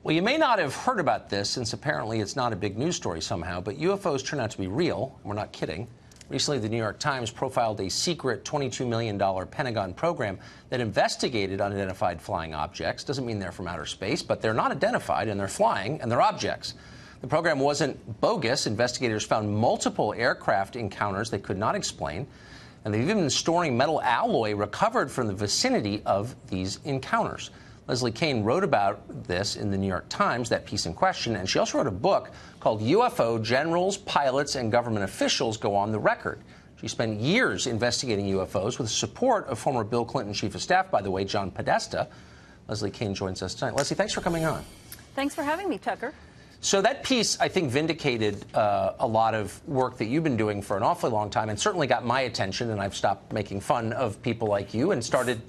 Well, you may not have heard about this, since apparently it's not a big news story somehow, but UFOs turn out to be real. We're not kidding. Recently, the New York Times profiled a secret $22 million Pentagon program that investigated unidentified flying objects. Doesn't mean they're from outer space, but they're not identified, and they're flying, and they're objects. The program wasn't bogus. Investigators found multiple aircraft encounters they could not explain, and they've even been storing metal alloy recovered from the vicinity of these encounters. Leslie Kean wrote about this in the New York Times, that piece in question, and she also wrote a book called UFO Generals, Pilots, and Government Officials Go on the Record. She spent years investigating UFOs with the support of former Bill Clinton Chief of Staff, by the way, John Podesta. Leslie Kean joins us tonight. Leslie, thanks for coming on. Thanks for having me, Tucker. So that piece, I think, vindicated a lot of work that you've been doing for an awfully long time, and certainly got my attention, and I've stopped making fun of people like you and started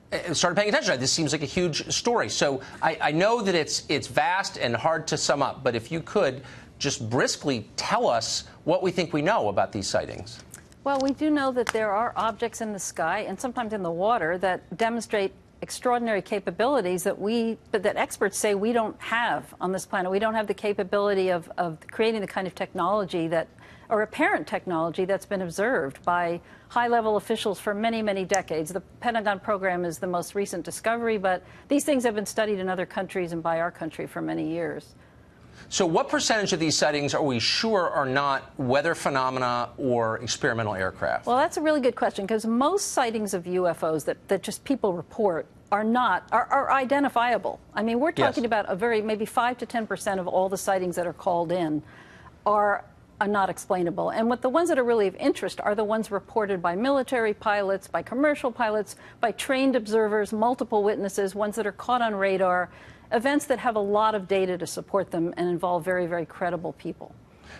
paying attention. This seems like a huge story. So I know that it's vast and hard to sum up, but if you could just briskly tell us what we think we know about these sightings. Well, we do know that there are objects in the sky and sometimes in the water that demonstrate extraordinary capabilities that experts say we don't have on this planet. We don't have the capability of creating the kind of technology or apparent technology that's been observed by high-level officials for many, many decades. The Pentagon program is the most recent discovery, but these things have been studied in other countries and by our country for many years. So what percentage of these sightings are we sure are not weather phenomena or experimental aircraft? Well, that's a really good question, because most sightings of UFOs that just people report are identifiable. I mean, we're talking about maybe 5 to 10% of all the sightings that are called in are not explainable. And the ones that are really of interest are the ones reported by military pilots, by commercial pilots, by trained observers, multiple witnesses, ones that are caught on radar, events that have a lot of data to support them and involve very, very credible people.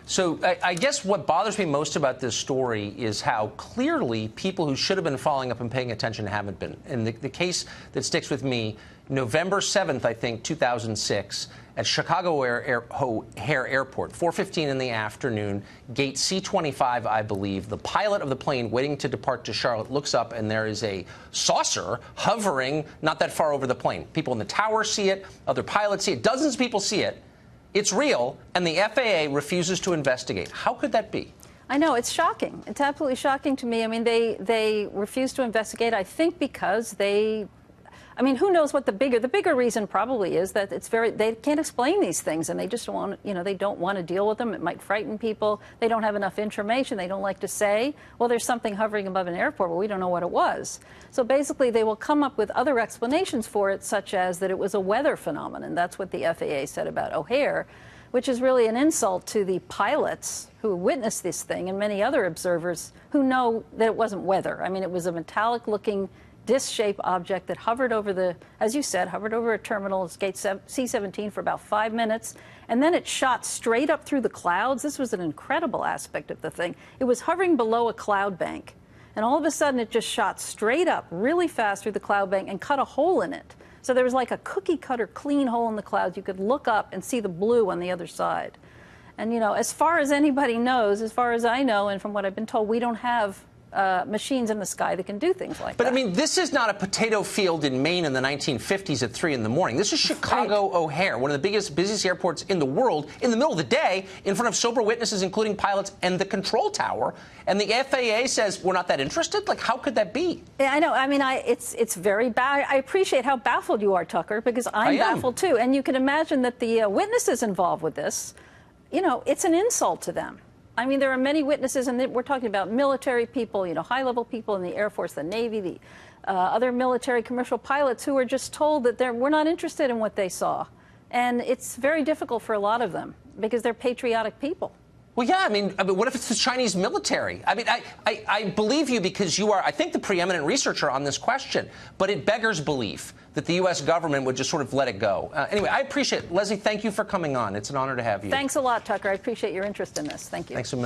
So I guess what bothers me most about this story is how clearly people who should have been following up and paying attention haven't been. And the case that sticks with me, November 7th, I think, 2006, at Chicago O'Hare Airport, 4:15 in the afternoon, gate C-25, I believe. The pilot of the plane waiting to depart to Charlotte looks up, and there is a saucer hovering not that far over the plane. People in the tower see it. Other pilots see it. Dozens of people see it. It's real, and the FAA refuses to investigate. How could that be? I know, it's shocking. It's absolutely shocking to me. I mean, they refuse to investigate, I think, because who knows what the bigger reason probably is that they can't explain these things, and they just they don't want to deal with them. It might frighten people. They don't have enough information. They don't like to say, well, there's something hovering above an airport, but we don't know what it was. So basically, they will come up with other explanations for it, such as that it was a weather phenomenon. That's what the FAA said about O'Hare, which is really an insult to the pilots who witnessed this thing and many other observers who know that it wasn't weather. I mean, it was a metallic-looking disc-shaped object that hovered over as you said, hovered over a terminal, gate C-17 for about 5 minutes, and then it shot straight up through the clouds. This was an incredible aspect of the thing. It was hovering below a cloud bank, and all of a sudden it just shot straight up really fast through the cloud bank and cut a hole in it. So there was like a cookie-cutter clean hole in the clouds. You could look up and see the blue on the other side. And, as far as anybody knows, as far as I know, and from what I've been told, we don't have machines in the sky that can do things like that. But I mean, this is not a potato field in Maine in the 1950s at 3 in the morning. This is Chicago O'Hare, one of the busiest airports in the world, in the middle of the day, in front of sober witnesses, including pilots and the control tower. And the FAA says we're not that interested. Like, how could that be? Yeah, I know. I mean, it's very bad. I appreciate how baffled you are, Tucker, because I'm baffled too. And you can imagine that the witnesses involved with this, it's an insult to them. I mean, there are many witnesses, and we're talking about military people, high-level people in the Air Force, the Navy, the other military commercial pilots who are just told that we're not interested in what they saw. And it's very difficult for a lot of them because they're patriotic people. Well, yeah, I mean, what if it's the Chinese military? I mean, I believe you because you are, I think, the preeminent researcher on this question. But it beggars belief that the U.S. government would just sort of let it go. Anyway, I appreciate it. Leslie, thank you for coming on. It's an honor to have you. Thanks a lot, Tucker. I appreciate your interest in this. Thank you. Thanks a million.